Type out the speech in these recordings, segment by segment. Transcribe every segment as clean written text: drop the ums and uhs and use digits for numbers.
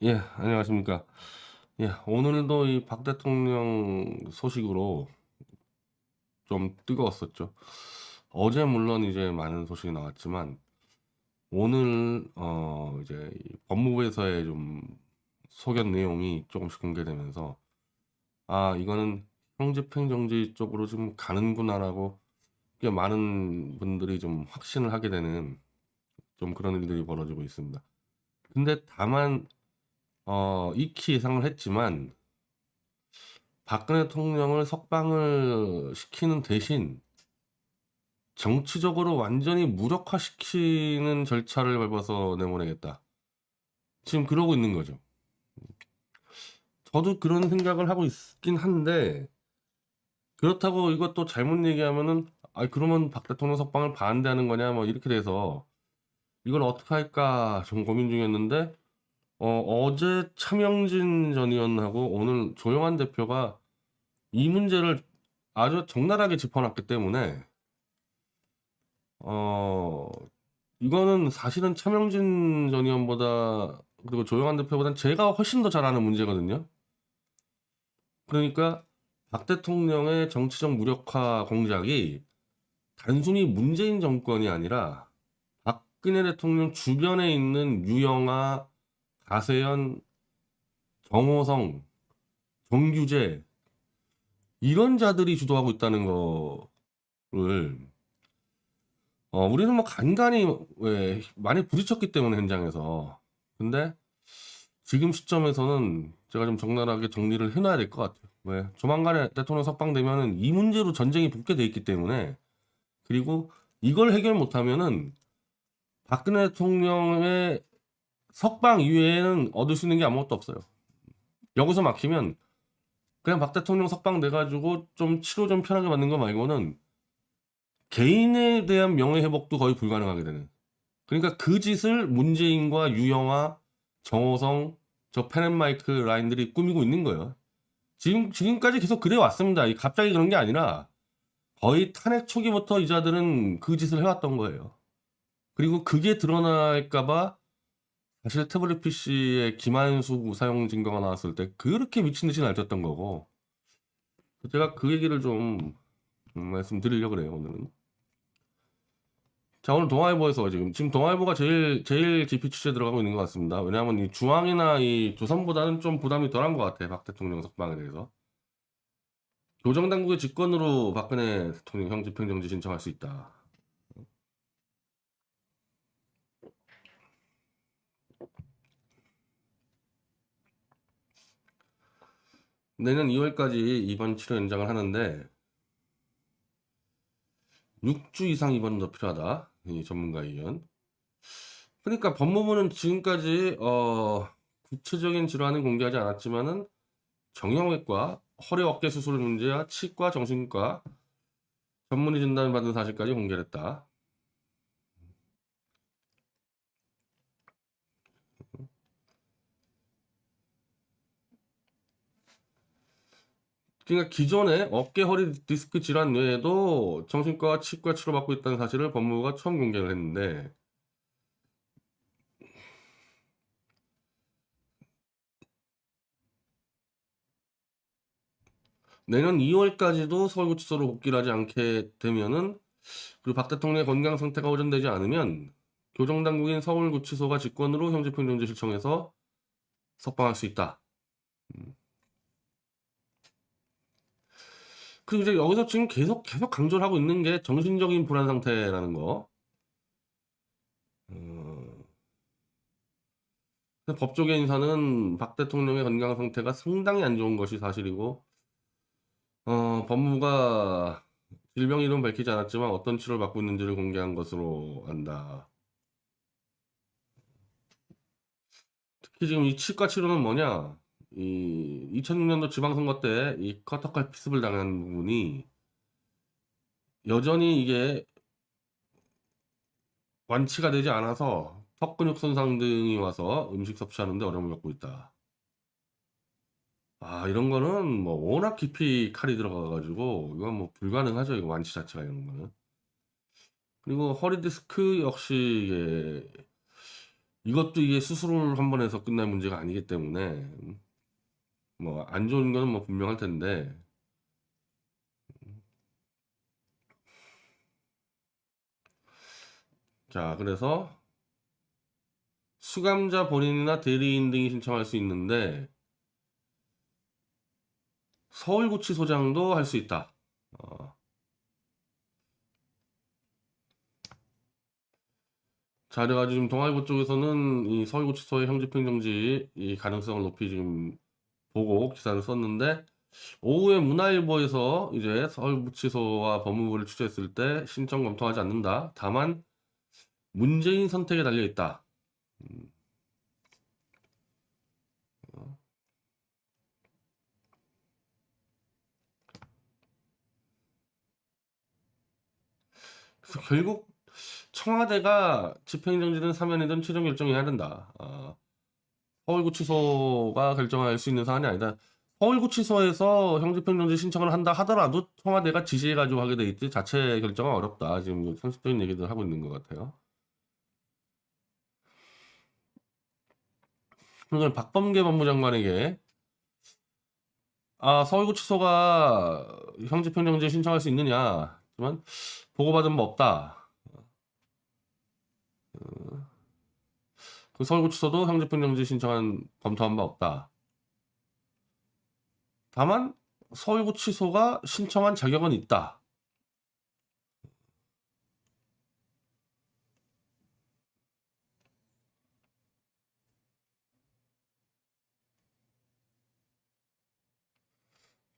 예, 안녕하십니까. 예, 오늘도 이 박 대통령 소식으로 좀 뜨거웠었죠. 어제 물론 이제 많은 소식이 나왔지만 오늘 이제 이 법무부에서의 좀 소견 내용이 조금씩 공개되면서 아, 이거는 형집행정지 쪽으로 좀 가는구나라고 꽤 많은 분들이 좀 확신을 하게 되는 좀 그런 일들이 벌어지고 있습니다. 근데 다만 익히 예상을 했지만 박근혜 대통령을 석방을 시키는 대신 정치적으로 완전히 무력화시키는 절차를 밟아서 내보내겠다. 지금 그러고 있는 거죠. 저도 그런 생각을 하고 있긴 한데 그렇다고 이것도 잘못 얘기하면은 아 그러면 박 대통령 석방을 반대하는 거냐 뭐 이렇게 돼서 이걸 어떻게 할까 좀 고민 중이었는데 어제 차명진 전 의원하고 오늘 조영환 대표가 이 문제를 아주 적나라하게 짚어놨기 때문에 어 이거는 사실은 차명진 전 의원보다 그리고 조영환 대표보다는 제가 훨씬 더 잘 아는 문제거든요. 그러니까 박 대통령의 정치적 무력화 공작이 단순히 문재인 정권이 아니라 박근혜 대통령 주변에 있는 유영아, 가세현, 정호성, 정규재 이런 자들이 주도하고 있다는 거를 우리는 뭐 간간히 왜 많이 부딪혔기 때문에 현장에서 근데 지금 시점에서는 제가 좀 적나라하게 정리를 해놔야 될 것 같아요. 왜? 조만간에 대통령 석방되면은 이 문제로 전쟁이 붙게 돼 있기 때문에 그리고 이걸 해결 못하면은 박근혜 대통령의 석방 이외에는 얻을 수 있는 게 아무것도 없어요. 여기서 막히면 그냥 박 대통령 석방 돼가지고 좀 치료 좀 편하게 받는 거 말고는 개인에 대한 명예 회복도 거의 불가능하게 되는. 그러니까 그 짓을 문재인과 유영아, 정호성, 저 펜앤마이크 라인들이 꾸미고 있는 거예요. 지금까지 계속 그래 왔습니다. 갑자기 그런 게 아니라 거의 탄핵 초기부터 이 자들은 그 짓을 해왔던 거예요. 그리고 그게 드러날까봐 사실 태블릿 PC에 김한수 사용 증거가 나왔을 때 그렇게 미친 듯이 날뛰었던 거고 제가 그 얘기를 좀 말씀드리려고 그래요 오늘은. 자 오늘 동아일보에서 지금 동아일보가 제일 깊이 취재 들어가고 있는 것 같습니다. 왜냐하면 이 중앙이나 이 조선보다는 좀 부담이 덜한 것 같아 박 대통령 석방에 대해서. 교정당국의 직권으로 박근혜 대통령 형 집행정지 신청할 수 있다. 내년 2월까지 입원 치료 연장을 하는데 6주 이상 입원은 더 필요하다. 이 전문가 의견. 그러니까 법무부는 지금까지 구체적인 질환은 공개하지 않았지만은 정형외과, 허리 어깨 수술 문제와 치과, 정신과 전문의 진단을 받은 사실까지 공개를 했다. 그러니까 기존에 어깨 허리 디스크 질환 외에도 정신과, 치과 치료받고 있다는 사실을 법무부가 처음 공개를 했는데 내년 2월까지도 서울구치소로 복귀를 하지 않게 되면은 그리고 박 대통령의 건강 상태가 호전되지 않으면 교정당국인 서울구치소가 직권으로 형집행정지 신청해서 석방할 수 있다. 그리고 이제 여기서 지금 계속 강조를 하고 있는 게 정신적인 불안 상태라는 거. 어, 법조계 인사는 박 대통령의 건강 상태가 상당히 안 좋은 것이 사실이고, 법무부가 질병 이름 밝히지 않았지만 어떤 치료를 받고 있는지를 공개한 것으로 안다. 특히 지금 이 치과 치료는 뭐냐? 이 2006년도 지방선거 때 이 커터칼 피습을 당한 부분이 여전히 이게 완치가 되지 않아서 턱 근육 손상 등이 와서 음식 섭취하는데 어려움을 겪고 있다. 아, 이런 거는 뭐 워낙 깊이 칼이 들어가가지고 이건 뭐 불가능하죠. 이거 완치 자체가 이런 거는. 그리고 허리 디스크 역시 이게 이것도 이게 수술을 한 번 해서 끝날 문제가 아니기 때문에 뭐 안 좋은 거는 뭐 분명할 텐데. 자, 그래서 수감자 본인이나 대리인 등이 신청할 수 있는데 서울구치소장도 할 수 있다. 자, 그래가지고 지금 동아일보 쪽에서는 이 서울구치소의 형집행정지 이 가능성을 높이 지금 보고 기사를 썼는데, 오후에 문화일보에서 이제 서울구치소와 법무부를 취재했을 때 신청 검토하지 않는다. 다만 문재인 선택에 달려 있다. 그래서 결국 청와대가 집행정지든 사면이든 최종 결정해야 된다. 서울구치소가 결정할 수 있는 사안이 아니다. 서울구치소에서 형집행정지 신청을 한다 하더라도 청와대가 지시해가지고 하게 돼 있지 자체 결정은 어렵다. 지금 상식적인 얘기들 하고 있는 것 같아요. 그러니까 박범계 법무장관에게 서울구치소가 형집행정지 신청할 수 있느냐? 하지만 보고받은 바 없다. 그 서울구치소도 형집행정지 신청한 검토한 바 없다. 다만 서울구치소가 신청한 자격은 있다.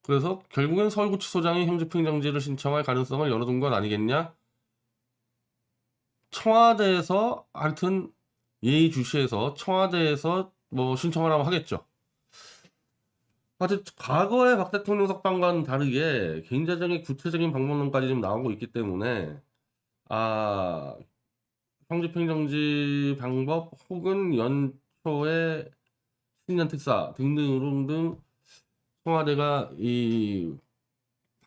그래서 결국엔 서울구치소장이 형집행정지를 신청할 가능성을 열어둔 건 아니겠냐? 청와대에서 하여튼 예의주시해서 청와대에서 뭐 신청을 하면 하겠죠. 하여튼 과거의 박 대통령 석방과는 다르게 개인자적인 구체적인 방법론까지 지금 나오고 있기 때문에 형집행정지 방법 혹은 연초에 신년 특사 등등 청와대가 이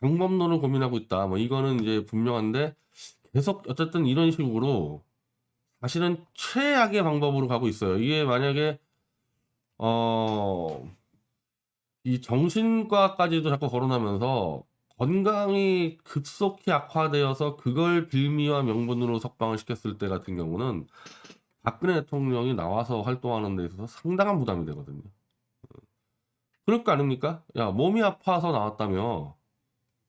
방법론을 고민하고 있다. 뭐 이거는 이제 분명한데 계속 어쨌든 이런 식으로 사실은 최악의 방법으로 가고 있어요. 이게 만약에 이 정신과까지도 자꾸 거론하면서 건강이 급속히 악화되어서 그걸 빌미와 명분으로 석방을 시켰을 때 같은 경우는 박근혜 대통령이 나와서 활동하는 데 있어서 상당한 부담이 되거든요. 그럴 거 아닙니까? 야, 몸이 아파서 나왔다며.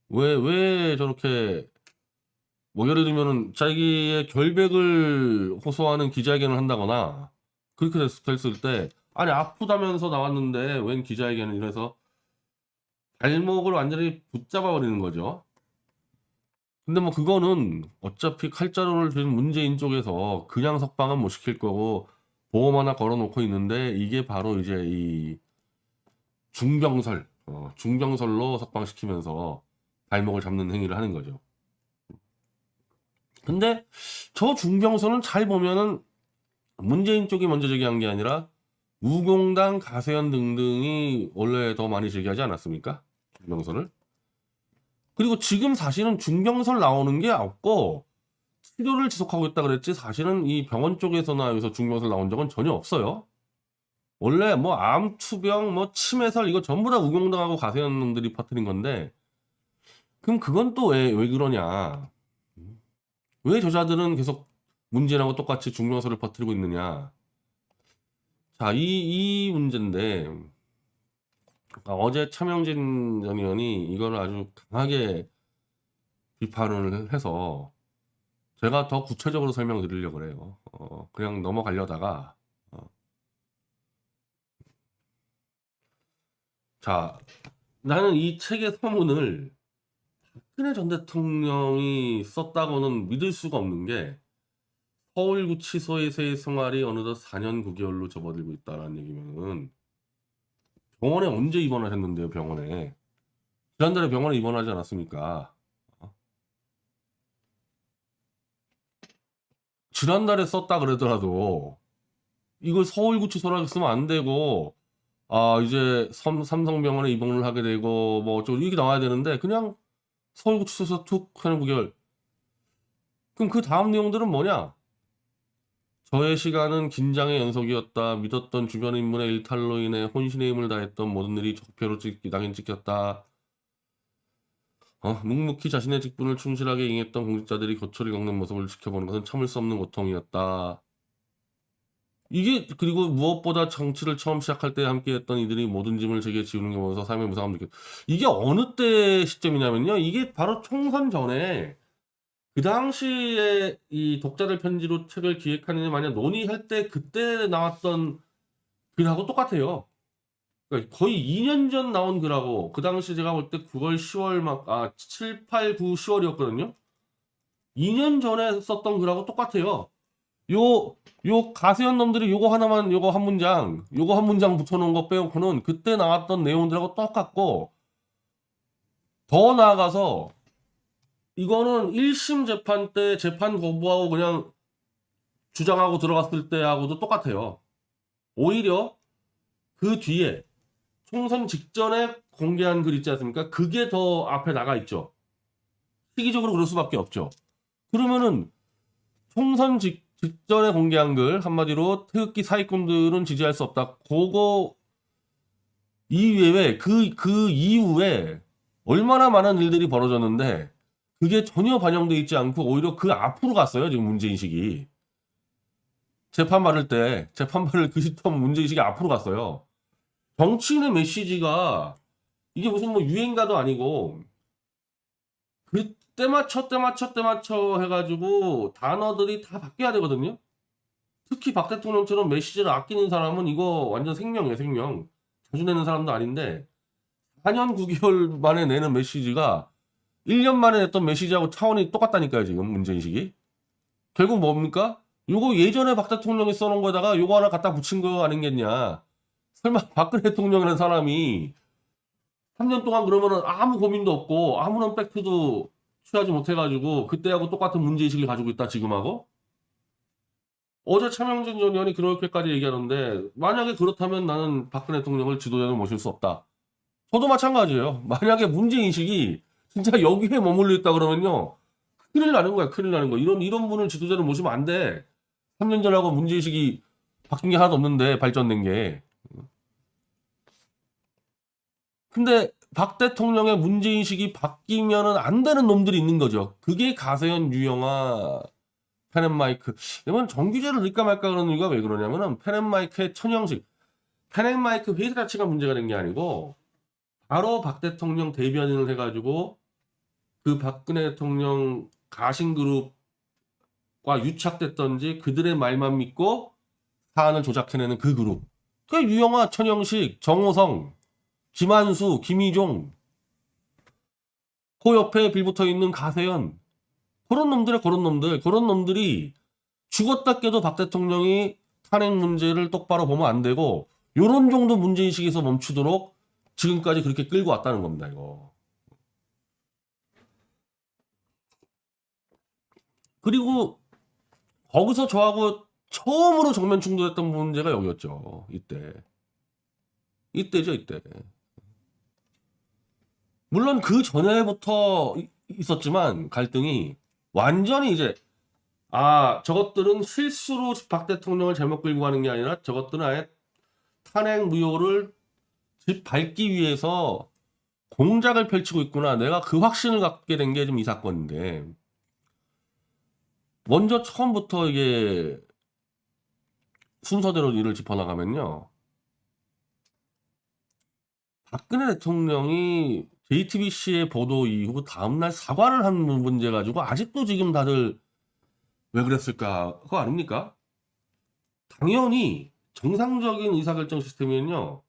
왜 저렇게, 뭐 예를 들면은 자기의 결백을 호소하는 기자회견을 한다거나, 그렇게 됐을 때, 아니, 아프다면서 나왔는데, 웬 기자회견을 이래서 발목을 완전히 붙잡아 버리는 거죠. 근데 뭐 그거는 어차피 칼자루를 든 문재인 쪽에서 그냥 석방은 못 시킬 거고, 보험 하나 걸어놓고 있는데, 이게 바로 이제 이 중병설로 석방시키면서 발목을 잡는 행위를 하는 거죠. 근데 저 중병설은 잘 보면은 문재인 쪽이 먼저 제기한 게 아니라 우공당, 가세현 등등이 원래 더 많이 제기하지 않았습니까? 중병설을. 그리고 지금 사실은 중병설 나오는 게 없고 치료를 지속하고 있다 그랬지 사실은 이 병원 쪽에서나 여기서 중병설 나온 적은 전혀 없어요. 원래 뭐 암투병, 뭐 치매설 이거 전부 다 우공당하고 가세현 놈들이 퍼뜨린 건데 그럼 그건 또 왜 그러냐? 왜 저자들은 계속 문재인하고 똑같이 중병설을 퍼뜨리고 있느냐? 자, 이 문제인데 어제 차명진 전 의원이 이걸 아주 강하게 비판을 해서 제가 더 구체적으로 설명드리려고 그래요. 그냥 넘어가려다가 자, 나는 이 책의 서문을 박근혜 전 대통령이 썼다고는 믿을 수가 없는 게 서울구치소에서의 생활이 어느덧 4년 9개월로 접어들고 있다는 얘기면은 병원에 언제 입원하셨는데요, 병원에. 지난달에 병원에 입원하지 않았습니까? 지난달에 썼다 그러더라도 이걸 서울구치소라고 쓰면 안 되고 이제 삼성병원에 입원을 하게 되고 뭐 어쩌고 이렇게 나와야 되는데 그냥 서울구치소에서 툭 하는 9개월. 그럼 그 다음 내용들은 뭐냐? 저의 시간은 긴장의 연속이었다. 믿었던 주변 인물의 일탈로 인해 혼신의 힘을 다했던 모든 일이 적폐로 낙인 찍혔다. 묵묵히 자신의 직분을 충실하게 임했던 공직자들이 고초를 겪는 모습을 지켜보는 것은 참을 수 없는 고통이었다. 이게 그리고 무엇보다 정치를 처음 시작할 때 함께했던 이들이 모든 짐을 제게 지우는 게 보면서 삶의 무상함을 느꼈다. 이게 어느 때 시점이냐면요. 이게 바로 총선 전에 그 당시에 이 독자들 편지로 책을 기획하느냐 마냐 논의할 때 그때 나왔던 글하고 똑같아요. 그러니까 거의 2년 전 나온 글하고 그 당시 제가 볼 때 9월, 10월 7, 8, 9, 10월이었거든요. 2년 전에 썼던 글하고 똑같아요. 요 가세현 놈들이 요거 하나만 요거 한 문장 붙여놓은 거 빼놓고는 그때 나왔던 내용들하고 똑같고 더 나아가서 이거는 1심 재판 때 재판 거부하고 그냥 주장하고 들어갔을 때하고도 똑같아요. 오히려 그 뒤에 총선 직전에 공개한 글 있지 않습니까? 그게 더 앞에 나가 있죠. 시기적으로 그럴 수밖에 없죠. 그러면은 총선 직전에 공개한 글 한마디로 태극기 사기꾼들은 지지할 수 없다. 그거 이외에 그 이후에 얼마나 많은 일들이 벌어졌는데 그게 전혀 반영돼 있지 않고 오히려 그 앞으로 갔어요. 지금 문제인식이. 재판 받을 그 시점 문제인식이 앞으로 갔어요. 정치인의 메시지가 이게 무슨 뭐 유행가도 아니고 때 맞춰 해가지고 단어들이 다 바뀌어야 되거든요. 특히 박 대통령처럼 메시지를 아끼는 사람은 이거 완전 생명이에요, 생명. 자주 내는 사람도 아닌데 4년 9개월 만에 내는 메시지가 1년 만에 냈던 메시지하고 차원이 똑같다니까요, 지금 문제인식이. 결국 뭡니까? 요거 예전에 박 대통령이 써놓은 거에다가 요거 하나 갖다 붙인 거 아니겠냐. 설마 박근혜 대통령이라는 사람이 3년 동안 그러면은 아무 고민도 없고 아무런 팩트도 취하지 못해가지고 그때하고 똑같은 문제의식을 가지고 있다 지금하고? 어제 차명진 전 의원이 그렇게까지 얘기하는데 만약에 그렇다면 나는 박근혜 대통령을 지도자로 모실 수 없다. 저도 마찬가지예요. 만약에 문제인식이 진짜 여기에 머물러 있다 그러면요. 큰일 나는 거야, 큰일 나는 거. 이런 분을 지도자로 모시면 안 돼. 3년 전하고 문제의식이 바뀐 게 하나도 없는데, 발전된 게. 근데 박 대통령의 문제인식이 바뀌면은 안 되는 놈들이 있는 거죠. 그게 가세현, 유영아, 펜앤마이크. 이건 정규제를 넣을까 말까 그러는 이유가 왜 그러냐면은 펜앤마이크의 천형식. 펜앤마이크 회사 자체가 문제가 된 게 아니고 바로 박 대통령 대변인을 해가지고 그 박근혜 대통령 가신그룹과 유착됐던지 그들의 말만 믿고 사안을 조작해내는 그 그룹. 그 유영아, 천형식, 정호성, 김한수, 김희종, 그 옆에 빌붙어 있는 가세현. 그런 놈들이 죽었다 깨도 박 대통령이 탄핵 문제를 똑바로 보면 안 되고 요런 정도 문제인식에서 멈추도록 지금까지 그렇게 끌고 왔다는 겁니다, 이거. 그리고 거기서 저하고 처음으로 정면 충돌했던 문제가 여기였죠. 이때죠, 이때. 물론 그 전에부터 있었지만 갈등이 완전히 이제 저것들은 실수로 박 대통령을 잘못 끌고 가는 게 아니라 저것들은 아예 탄핵 무효를 밟기 위해서 공작을 펼치고 있구나. 내가 그 확신을 갖게 된 게 좀 이 사건인데 먼저 처음부터 이게 순서대로 일을 짚어나가면요. 박근혜 대통령이 JTBC의 보도 이후 다음날 사과를 한 문제 가지고 아직도 지금 다들 왜 그랬을까? 그거 아닙니까? 당연히 정상적인 의사결정 시스템이면요.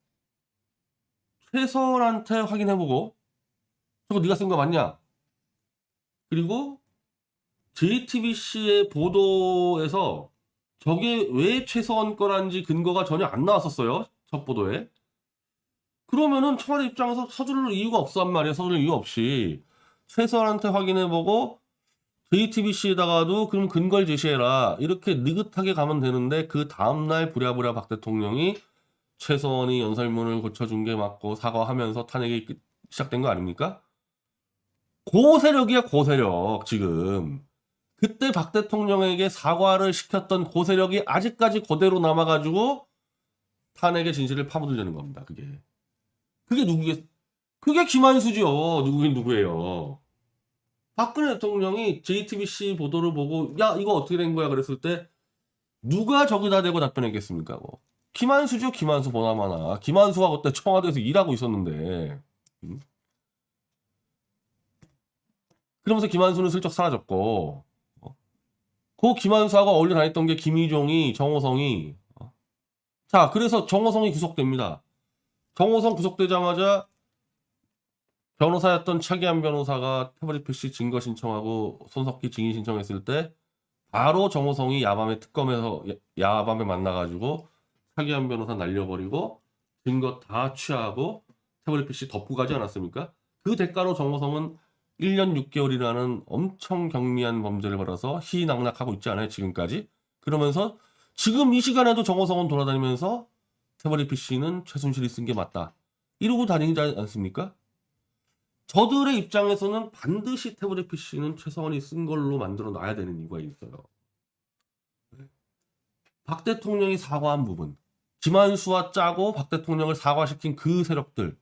최서원한테 확인해보고 저거 네가 쓴 거 맞냐? 그리고 JTBC의 보도에서 저게 왜 최서원 거란지 근거가 전혀 안 나왔었어요. 첫 보도에. 그러면은 청와대 입장에서 서두를 이유가 없단 말이에요. 서두를 이유 없이. 최서원한테 확인해보고 JTBC에다가도 그럼 근거를 제시해라. 이렇게 느긋하게 가면 되는데 그 다음날 부랴부랴 박 대통령이 최서원이 연설문을 고쳐준 게 맞고 사과하면서 탄핵이 시작된 거 아닙니까? 고세력이야, 고세력 지금. 그때 박 대통령에게 사과를 시켰던 그 세력이 아직까지 그대로 남아가지고 탄핵의 진실을 파묻으려는 겁니다. 그게 누구겠? 그게 김한수죠. 누구긴 누구예요. 박근혜 대통령이 JTBC 보도를 보고 야 이거 어떻게 된 거야 그랬을 때 누가 저기다 대고 답변했겠습니까? 뭐. 김한수죠. 김한수 보나마나. 김한수가 그때 청와대에서 일하고 있었는데. 그러면서 김한수는 슬쩍 사라졌고. 그 김한수하고 어울려 다녔던 게 김희종이, 정호성이. 자, 그래서 정호성이 구속됩니다. 정호성 구속되자마자 변호사였던 차기한 변호사가 태블릿 PC 증거 신청하고 손석희 증인 신청했을 때 바로 정호성이 야밤에 특검에서 야밤에 만나가지고 차기한 변호사 날려버리고 증거 다 취하고 태블릿 PC 덮고 가지 않았습니까? 그 대가로 정호성은 1년 6개월이라는 엄청 경미한 범죄를 벌여서 희희낙낙하고 있지 않아요? 지금까지? 그러면서 지금 이 시간에도 정호성은 돌아다니면서 태블릿 PC는 최순실이 쓴 게 맞다. 이러고 다니지 않습니까? 저들의 입장에서는 반드시 태블릿 PC는 최서원이 쓴 걸로 만들어 놔야 되는 이유가 있어요. 박 대통령이 사과한 부분, 김한수와 짜고 박 대통령을 사과시킨 그 세력들.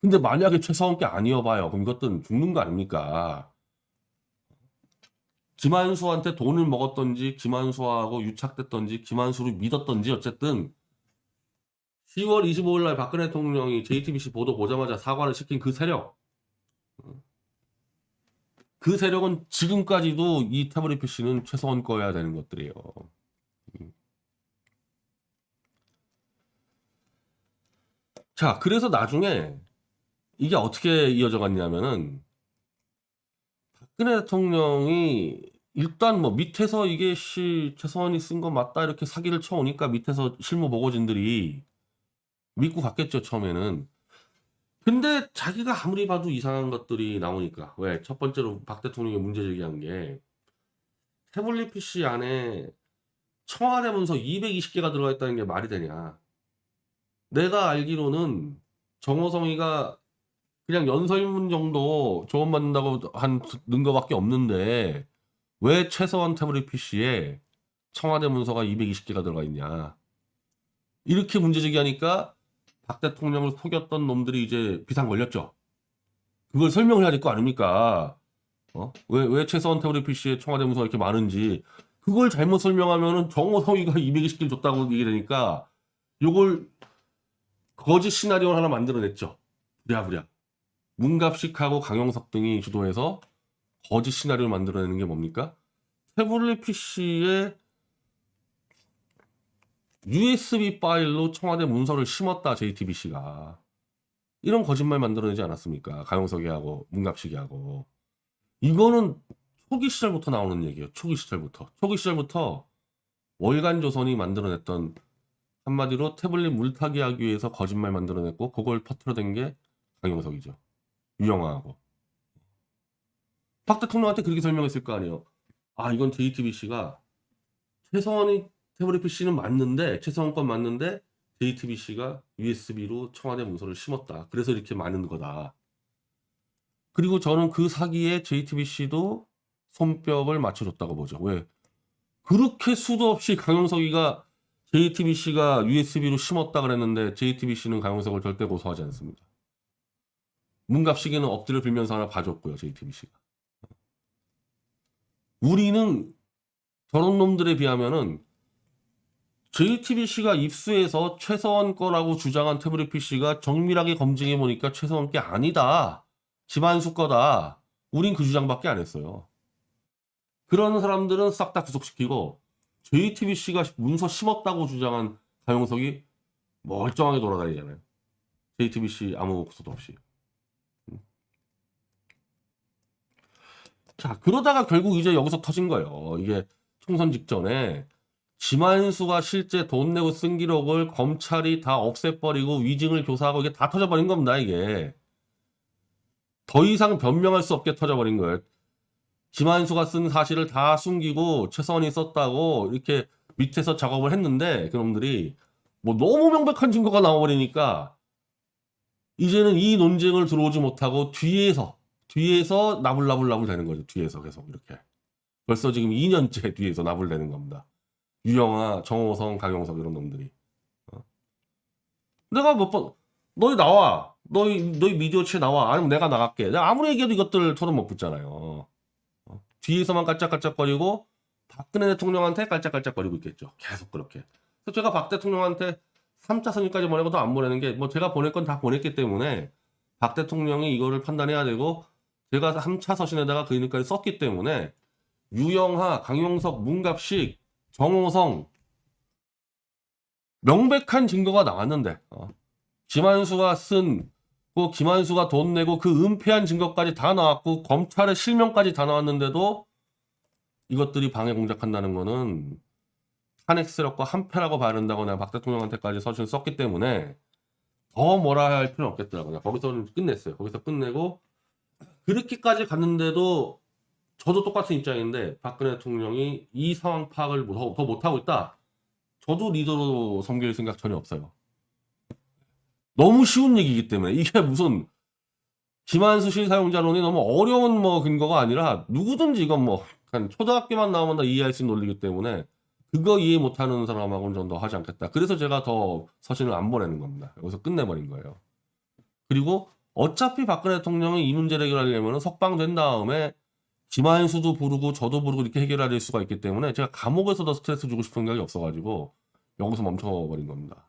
근데 만약에 최서원 게 아니어봐요. 그럼 이것들은 죽는 거 아닙니까? 김한수한테 돈을 먹었던지, 김한수하고 유착됐던지, 김한수를 믿었던지 어쨌든 10월 25일 날 박근혜 대통령이 JTBC 보도 보자마자 사과를 시킨 그 세력. 그 세력은 지금까지도 이 태블릿 PC는 최서원 거여야 되는 것들이에요. 자, 그래서 나중에 이게 어떻게 이어져 갔냐면은 박근혜 대통령이 일단 뭐 밑에서 이게 최서원이 쓴 거 맞다 이렇게 사기를 쳐오니까 밑에서 실무 보고진들이 믿고 갔겠죠, 처음에는. 근데 자기가 아무리 봐도 이상한 것들이 나오니까. 왜? 첫 번째로 박 대통령이 문제 제기한 게 태블릿 PC 안에 청와대 문서 220개가 들어가 있다는 게 말이 되냐. 내가 알기로는 정호성이가 그냥 연설문 정도 조언받는다고 넣은 거밖에 없는데 왜 최서원 태블릿 PC에 청와대 문서가 220개가 들어가 있냐. 이렇게 문제 제기하니까 박 대통령을 속였던 놈들이 이제 비상 걸렸죠. 그걸 설명을 해야 될 거 아닙니까? 왜 최서원 태블릿 PC에 청와대 문서가 이렇게 많은지. 그걸 잘못 설명하면은 정호성이가 220개를 줬다고 얘기되니까 요걸 거짓 시나리오를 하나 만들어냈죠. 부랴부랴. 문갑식하고 강용석 등이 주도해서 거짓 시나리오를 만들어내는 게 뭡니까? 태블릿 PC에 USB 파일로 청와대 문서를 심었다, JTBC가. 이런 거짓말 만들어내지 않았습니까? 강용석이 하고 문갑식이 하고. 이거는 초기 시절부터 나오는 얘기예요. 초기 시절부터 월간조선이 만들어냈던 한마디로 태블릿 물타기 하기 위해서 거짓말 만들어냈고 그걸 퍼뜨려댄 게 강용석이죠. 유영아하고. 박 대통령한테 그렇게 설명했을 거 아니에요. 아, 이건 JTBC가 최서원이 태블릿 PC는 맞는데 최서원 건 맞는데 JTBC가 USB로 청와대 문서를 심었다. 그래서 이렇게 많은 거다. 그리고 저는 그 사기에 JTBC도 손뼉을 맞춰줬다고 보죠. 왜? 그렇게 수도 없이 강용석이가 JTBC가 USB로 심었다 그랬는데 JTBC는 강용석을 절대 고소하지 않습니다. 문갑식이는 엎드려 빌면서 하나 봐줬고요. JTBC가. 우리는 저런 놈들에 비하면은 JTBC가 입수해서 최서원 거라고 주장한 태블릿 PC가 정밀하게 검증해 보니까 최서원 게 아니다. 김한수 거다. 우린 그 주장밖에 안 했어요. 그런 사람들은 싹 다 구속시키고 JTBC가 문서 심었다고 주장한 강용석이 멀쩡하게 돌아다니잖아요. JTBC 아무 고소도 없이. 자, 그러다가 결국 이제 여기서 터진 거예요. 이게 총선 직전에 김한수가 실제 돈 내고 쓴 기록을 검찰이 다 없애버리고 위증을 교사하고 이게 다 터져버린 겁니다, 이게. 더 이상 변명할 수 없게 터져버린 거예요. 김한수가 쓴 사실을 다 숨기고 최서원이 썼다고 이렇게 밑에서 작업을 했는데 그놈들이 뭐 너무 명백한 증거가 나와버리니까 이제는 이 논쟁을 들어오지 못하고 뒤에서 나불나불 되는 거죠. 뒤에서 계속 이렇게. 벌써 지금 2년째 뒤에서 나불대는 겁니다. 유영아, 정호성, 강용석 이런 놈들이. 내가 몇 번, 너희 나와. 너희 미디어치에 나와. 아니면 내가 나갈게. 내가 아무리 얘기해도 이것들 토론 못 붙잖아요. 뒤에서만 깔짝깔짝거리고 박근혜 대통령한테 깔짝깔짝거리고 있겠죠. 계속 그렇게. 그래서 제가 박 대통령한테 3차 선임까지 보내고도 안 보내는 게 뭐 제가 보낼 건 다 보냈기 때문에 박 대통령이 이거를 판단해야 되고 제가 3차 서신에다가 그 이름까지 썼기 때문에 유영하, 강용석, 문갑식, 정호성 명백한 증거가 나왔는데 김한수가 김한수가 돈 내고 그 은폐한 증거까지 다 나왔고 검찰의 실명까지 다 나왔는데도 이것들이 방해 공작한다는 거는 탄핵 세력과 한패라고 봐야 된다고 내가 박 대통령한테까지 서신 썼기 때문에 더 뭐라 할 필요는 없겠더라고요. 거기서는 끝냈어요. 거기서 끝내고 그렇게까지 갔는데도 저도 똑같은 입장인데 박근혜 대통령이 이 상황 파악을 더 못하고 있다. 저도 리더로 섬길 생각 전혀 없어요. 너무 쉬운 얘기이기 때문에 이게 무슨 김한수 실사용자론이 너무 어려운 뭐 근거가 아니라 누구든지 이건 뭐 한 초등학교만 나오면 다 이해할 수 있는 논리이기 때문에 그거 이해 못하는 사람하고는 전 더 하지 않겠다. 그래서 제가 더 서신을 안 보내는 겁니다. 여기서 끝내버린 거예요. 그리고 어차피 박근혜 대통령이 이 문제를 해결하려면 석방된 다음에 김한수도 부르고 저도 부르고 이렇게 해결해야 될 수가 있기 때문에 제가 감옥에서 더 스트레스 주고 싶은 생각이 없어가지고 여기서 멈춰버린 겁니다.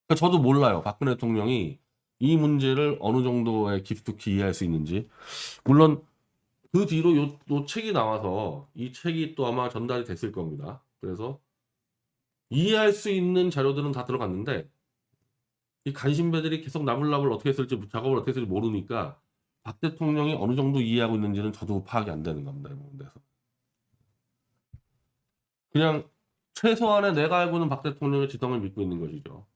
그러니까 저도 몰라요. 박근혜 대통령이 이 문제를 어느 정도의 깊숙이 이해할 수 있는지. 물론 그 뒤로 요 책이 나와서 이 책이 또 아마 전달이 됐을 겁니다. 그래서 이해할 수 있는 자료들은 다 들어갔는데 이 간신배들이 계속 나불나불 어떻게 했을지 작업을 어떻게 했을지 모르니까 박 대통령이 어느 정도 이해하고 있는지는 저도 파악이 안 되는 겁니다. 이 부분에서. 그냥 최소한의 내가 알고 있는 박 대통령의 지성을 믿고 있는 것이죠.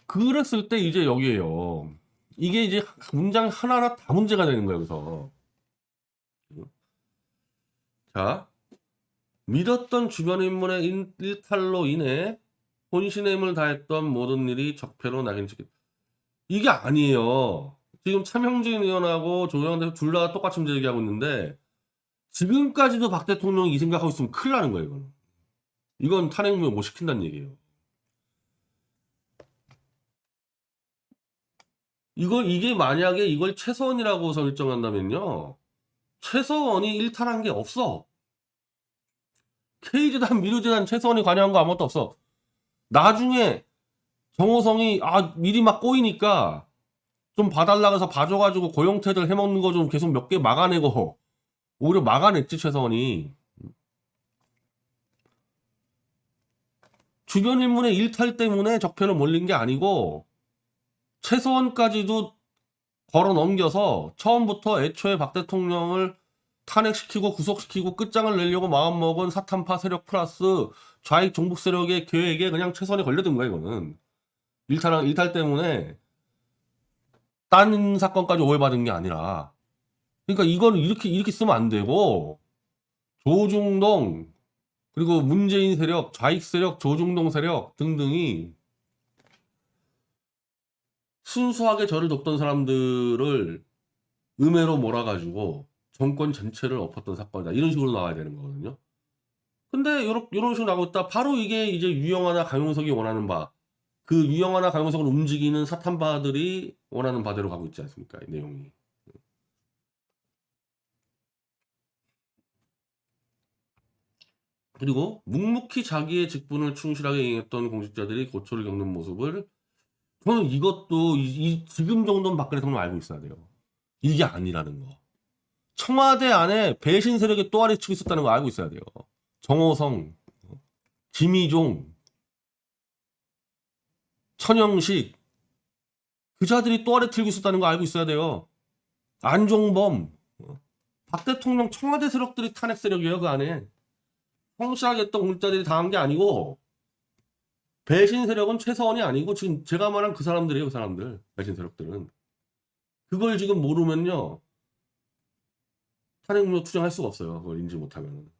그랬을 때 이제 여기에요. 이게 이제 문장 하나하나 다 문제가 되는 거예요. 그래서 자, 믿었던 주변 인물의 일탈로 인해 혼신의 힘을 다했던 모든 일이 적폐로 낙인 찍혔다. 이게 아니에요. 지금 차명진 의원하고 조영환 대표 둘 다 똑같이 문제 제기하고 있는데 지금까지도 박 대통령이 이 생각하고 있으면 큰일 나는 거예요. 이건 탄핵무효 못 시킨다는 얘기예요. 이게 만약에 이걸 최서원이라고 설정한다면요. 최서원이 일탈한 게 없어. K재단, 미르재단 최서원이 관여한 거 아무것도 없어. 나중에 정호성이 미리 막 꼬이니까 좀 봐달라고 해서 봐줘가지고 고용태들 해먹는 거 좀 계속 몇 개 막아내고 오히려 막아냈지 최서원이. 주변 인물의 일탈 때문에 적폐를 몰린 게 아니고 최서원까지도 걸어 넘겨서 처음부터 애초에 박 대통령을 탄핵시키고 구속시키고 끝장을 내려고 마음먹은 사탄파 세력 플러스 좌익 종북 세력의 계획에 그냥 최선이 걸려든 거야 이거는. 일탈 때문에 딴 사건까지 오해받은 게 아니라. 그러니까 이거는 이렇게 쓰면 안 되고 조중동 그리고 문재인 세력, 좌익 세력, 조중동 세력 등등이 순수하게 저를 돕던 사람들을 음해로 몰아가지고 정권 전체를 엎었던 사건이다. 이런 식으로 나와야 되는 거거든요. 근데 이런 식으로 나오고 있다. 바로 이게 이제 유영하나 강용석이 원하는 바. 그 유영하나 강용석을 움직이는 사탄바들이 원하는 바대로 가고 있지 않습니까? 이 내용이. 그리고 묵묵히 자기의 직분을 충실하게 이행했던 공직자들이 고초를 겪는 모습을 저는 이것도 지금 정도는 박근혜 대통령 알고 있어야 돼요. 이게 아니라는 거. 청와대 안에 배신 세력이 또 아래치고 있었다는 거 알고 있어야 돼요. 정호성, 김희종, 천영식 그 자들이 또 아래 틀고 있었다는 거 알고 있어야 돼요. 안종범, 박 대통령 청와대 세력들이 탄핵 세력이에요. 그 안에 성실하게 했던 공직자들이 다 한 게 아니고 배신 세력은 최서원이 아니고 지금 제가 말한 그 사람들이에요. 그 사람들 배신 세력들은. 그걸 지금 모르면요 탄핵무효 투쟁할 수가 없어요. 그걸 인지 못하면.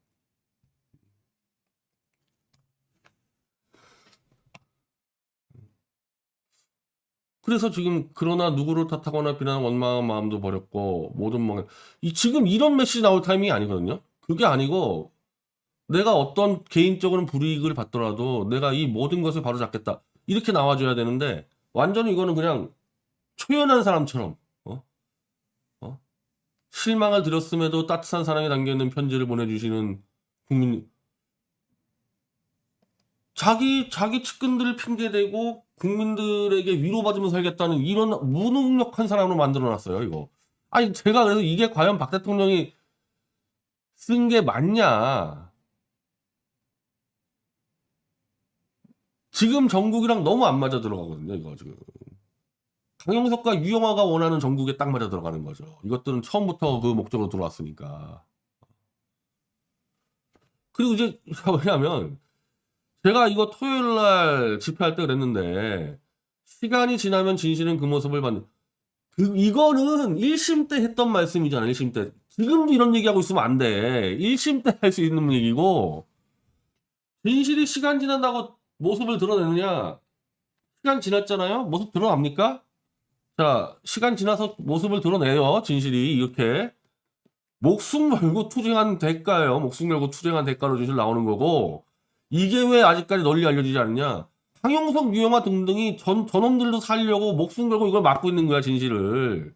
그래서 지금 그러나 누구를 탓하거나 비난하는 원망한 마음도 버렸고 모든 지금 이런 메시지 나올 타이밍이 아니거든요. 그게 아니고 내가 어떤 개인적으로는 불이익을 받더라도 내가 이 모든 것을 바로잡겠다 이렇게 나와줘야 되는데 완전히 이거는 그냥 초연한 사람처럼 어? 어? 실망을 드렸음에도 따뜻한 사랑이 담겨있는 편지를 보내주시는 국민, 자기 측근들을 핑계대고 국민들에게 위로받으면서 살겠다는 이런 무능력한 사람으로 만들어놨어요, 이거. 아니, 제가 그래서 이게 과연 박 대통령이 쓴 게 맞냐. 지금 정국이랑 너무 안 맞아 들어가거든요, 이거 지금. 강용석과 유영아가 원하는 정국에 딱 맞아 들어가는 거죠. 이것들은 처음부터 그 목적으로 들어왔으니까. 그리고 이제, 왜냐면, 제가 이거 토요일 날 집회할 때 그랬는데, 시간이 지나면 진실은 그 모습을 받는, 이거는 1심 때 했던 말씀이잖아, 1심 때. 지금도 이런 얘기하고 있으면 안 돼. 1심 때 할 수 있는 얘기고, 진실이 시간 지난다고 모습을 드러내느냐? 시간 지났잖아요? 모습 드러납니까? 자, 시간 지나서 모습을 드러내요, 진실이. 이렇게. 목숨 걸고 투쟁한 대가예요. 목숨 걸고 투쟁한 대가로 진실 나오는 거고, 이게 왜 아직까지 널리 알려지지 않느냐? 황영석, 유영아 등등이 저놈들도 살려고 목숨 걸고 이걸 막고 있는 거야, 진실을.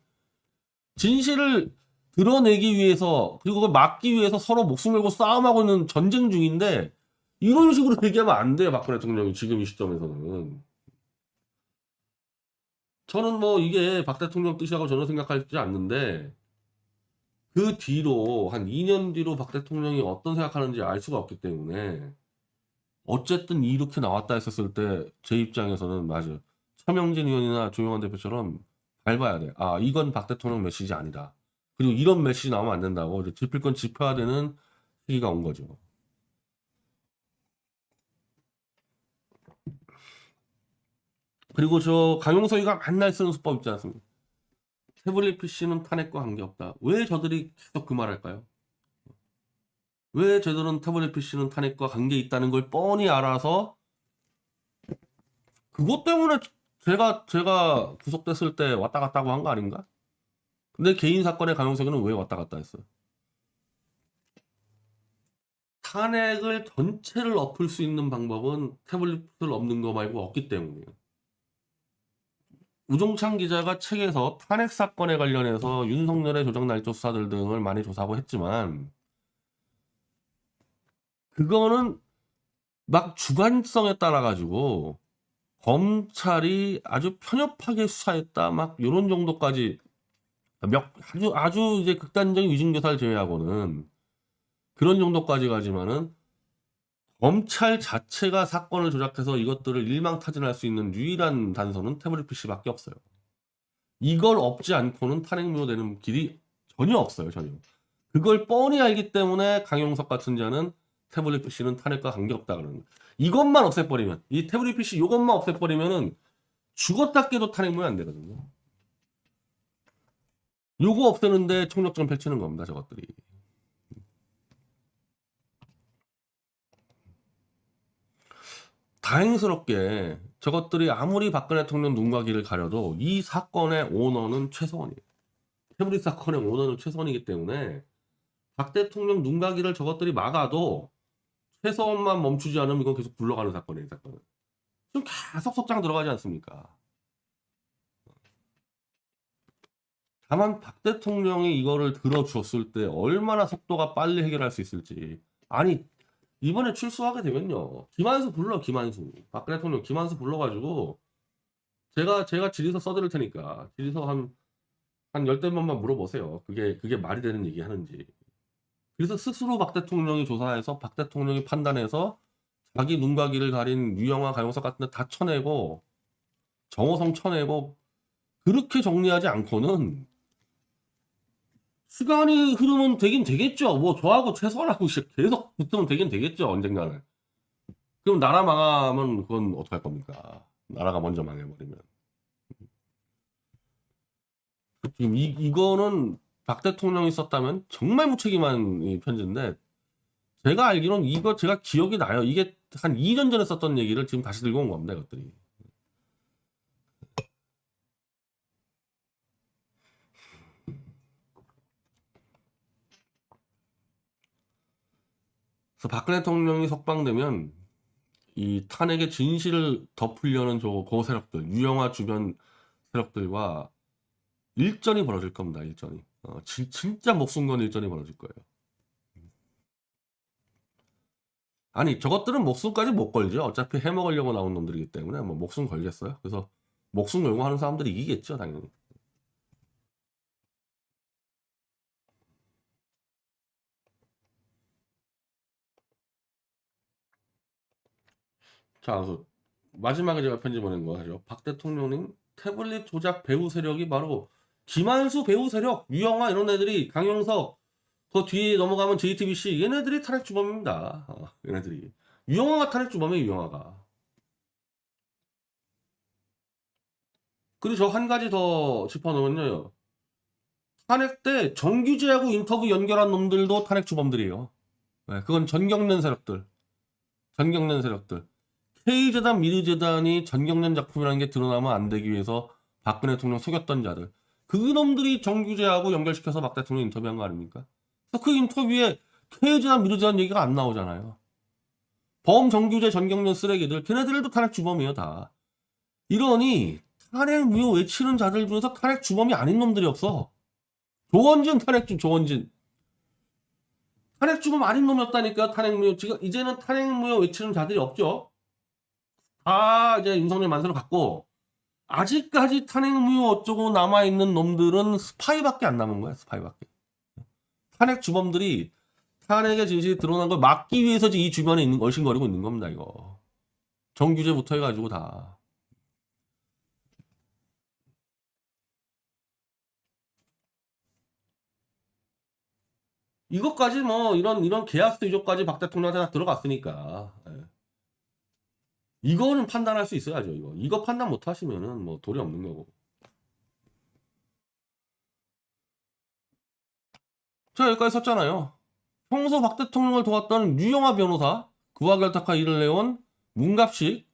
진실을 드러내기 위해서, 그리고 그걸 막기 위해서 서로 목숨 걸고 싸움하고 있는 전쟁 중인데, 이런 식으로 얘기하면 안 돼요, 박근혜 대통령이 지금 이 시점에서는. 저는 뭐 이게 박 대통령 뜻이라고 저는 생각하지 않는데, 그 뒤로, 한 2년 뒤로 박 대통령이 어떤 생각하는지 알 수가 없기 때문에, 어쨌든 이렇게 나왔다 했었을 때 제 입장에서는 맞아요. 차명진 의원이나 조영환 대표처럼 밟아야 돼. 아, 이건 박 대통령 메시지 아니다. 그리고 이런 메시지 나오면 안 된다고 이제 짚을 건 짚어야 되는 시기가 온 거죠. 그리고 저 강용석이가 맨날 쓰는 수법 있지 않습니까? 태블릿 PC는 탄핵과 관계없다. 왜 저들이 계속 그 말할까요? 왜 저들은 태블릿 PC는 탄핵과 관계 있다는 걸 뻔히 알아서 그것 때문에 제가 구속됐을 때 왔다 갔다 하고 한 거 아닌가? 근데 개인 사건의 강용석이는 왜 왔다 갔다 했어요? 탄핵을 전체를 엎을 수 있는 방법은 태블릿을 엎는 거 말고 없기 때문이에요. 우종찬 기자가 책에서 탄핵 사건에 관련해서 윤석열의 조작 날조 수사들 등을 많이 조사하고 했지만 그거는 막 주관성에 따라 가지고 검찰이 아주 편협하게 수사했다 막 이런 정도까지 아주 이제 극단적인 위증교사를 제외하고는 그런 정도까지 가지만은 검찰 자체가 사건을 조작해서 이것들을 일망타진할 수 있는 유일한 단서는 태블릿 PC밖에 없어요. 이걸 없지 않고는 탄핵무효 되는 길이 전혀 없어요. 전혀. 그걸 뻔히 알기 때문에 강용석 같은 자는 태블릿 PC는 탄핵과 관계없다 그러는 거예요. 이것만 없애버리면 이 태블릿 PC 이것만 없애버리면은 죽었다 깨도 탄핵무효 안 되거든요. 요거 없애는데 총력전 펼치는 겁니다. 저것들이. 다행스럽게 저것들이 아무리 박근혜 대통령 눈과 귀를 가려도 이 사건의 오너는 최소원이에요. 태블릿 사건의 오너는 최소원이기 때문에 박 대통령 눈과 귀를 저것들이 막아도 최소원만 멈추지 않으면 이건 계속 굴러가는 사건이에요. 사건은. 좀 계속 속장 들어가지 않습니까? 다만 박 대통령이 이거를 들어주었을 때 얼마나 속도가 빨리 해결할 수 있을지. 아니 이번에 출소하게 되면요. 김한수 불러, 김한수. 박근혜 대통령 김한수 불러가지고 제가 질의서 써드릴 테니까 질의서 한 열댓 번만 물어보세요. 그게 말이 되는 얘기 하는지. 그래서 스스로 박 대통령이 조사해서 박 대통령이 판단해서 자기 눈과 귀를 가린 유영아, 강용석 같은 데 다 쳐내고 정호성 쳐내고 그렇게 정리하지 않고는 시간이 흐르면 되긴 되겠죠. 뭐 저하고 최소한하고 계속 붙으면 되긴 되겠죠. 언젠가는. 그럼 나라 망하면 그건 어떡할 겁니까? 나라가 먼저 망해버리면. 지금 이거는 박 대통령이 썼다면 정말 무책임한 이 편지인데 제가 알기로는 이거 제가 기억이 나요. 이게 한 2년 전에 썼던 얘기를 지금 다시 들고 온 겁니다. 이것들이. 그래서 박근혜 대통령이 석방되면 이 탄핵의 진실을 덮으려는 그 세력들, 유영아 주변 세력들과 일전이 벌어질 겁니다. 일전이. 진짜 목숨 건 일전이 벌어질 거예요. 아니 저것들은 목숨까지 못 걸죠. 어차피 해먹으려고 나온 놈들이기 때문에 뭐 목숨 걸겠어요. 그래서 목숨 걸고 하는 사람들이 이기겠죠 당연히. 자, 그래서 마지막에 제가 편지 보낸 거 하죠. 박 대통령님 태블릿 조작 배후 세력이 바로 김한수 배후 세력, 유영아 이런 애들이, 강영석 그 뒤에 넘어가면 JTBC 얘네들이 탄핵 주범입니다. 얘네들이. 유영아가 탄핵 주범이에요. 유영아가. 그리고 저 한 가지 더 짚어놓으면요. 탄핵 때 정규제하고 인터뷰 연결한 놈들도 탄핵 주범들이에요. 네, 그건 전경련 세력들. 전경련 세력들. K재단, 미르재단이 전경련 작품이라는 게 드러나면 안 되기 위해서 박근혜 대통령 속였던 자들. 그 놈들이 정규제하고 연결시켜서 박 대통령 인터뷰한 거 아닙니까? 그래서 그 인터뷰에 K재단, 미르재단 얘기가 안 나오잖아요. 범정규제 전경련 쓰레기들, 걔네들도 탄핵 주범이에요, 다. 이러니 탄핵 무효 외치는 자들 중에서 탄핵 주범이 아닌 놈들이 없어. 조원진 탄핵 주, 조원진. 탄핵 주범 아닌 놈이 없다니까. 탄핵 무효. 지금 이제는 탄핵 무효 외치는 자들이 없죠. 다 이제 윤석열 만세를 갖고 아직까지 탄핵 무효 어쩌고 남아있는 놈들은 스파이밖에 안 남은 거야. 스파이밖에. 탄핵 주범들이 탄핵의 진실이 드러난 걸 막기 위해서 이 주변에 있는 얼씬거리고 있는 겁니다. 이거 정규제부터 해가지고 다. 이것까지 뭐 이런 계약서 위조까지 박 대통령한테 다 들어갔으니까. 예. 이거는 판단할 수 있어야죠. 이거 판단 못 하시면은 뭐 도리 없는 거고. 제가 여기까지 썼잖아요. 평소 박 대통령을 도왔던 유영아 변호사, 그와 결탁한 일을 내온 문갑식,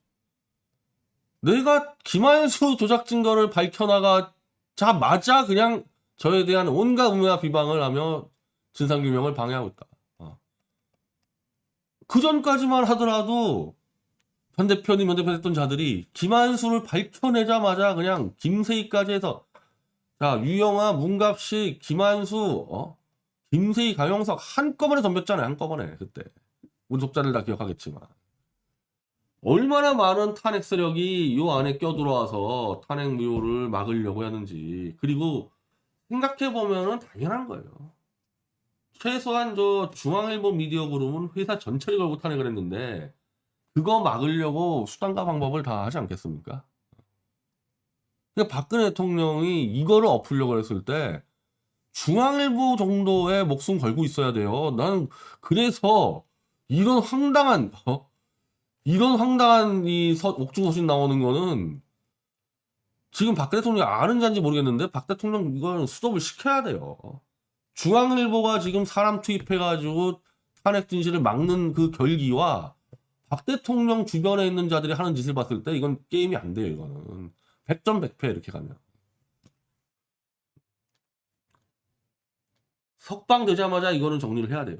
내가 김한수 조작 증거를 밝혀나가자마자 그냥 저에 대한 온갖 우매와 비방을 하며 진상규명을 방해하고 있다. 그 전까지만 하더라도 현 대표님, 현 대표 했던 자들이 김한수를 밝혀내자마자 그냥 김세희까지 해서, 자, 유영아, 문갑식, 김한수, 김세희, 강영석 한꺼번에 덤볐잖아요. 한꺼번에 그때. 우리 독자들 다 기억하겠지만. 얼마나 많은 탄핵 세력이 요 안에 껴들어와서 탄핵 무효를 막으려고 하는지. 그리고 생각해보면은 당연한 거예요. 최소한 저 중앙일보 미디어 그룹은 회사 전체를 걸고 탄핵을 했는데 그거 막으려고 수단과 방법을 다 하지 않겠습니까? 그러니까 박근혜 대통령이 이거를 엎으려고 했을 때 중앙일보 정도의 목숨 걸고 있어야 돼요. 나는 그래서 이런 황당한 이 옥중서신 나오는 거는 지금 박 대통령이 아는 자인지 모르겠는데 박 대통령 이건 수습을 시켜야 돼요. 중앙일보가 지금 사람 투입해가지고 탄핵 진실을 막는 그 결기와 박 대통령 주변에 있는 자들이 하는 짓을 봤을 때 이건 게임이 안 돼요. 이거는 100점 100패 이렇게 가면. 석방되자마자 이거는 정리를 해야 돼요.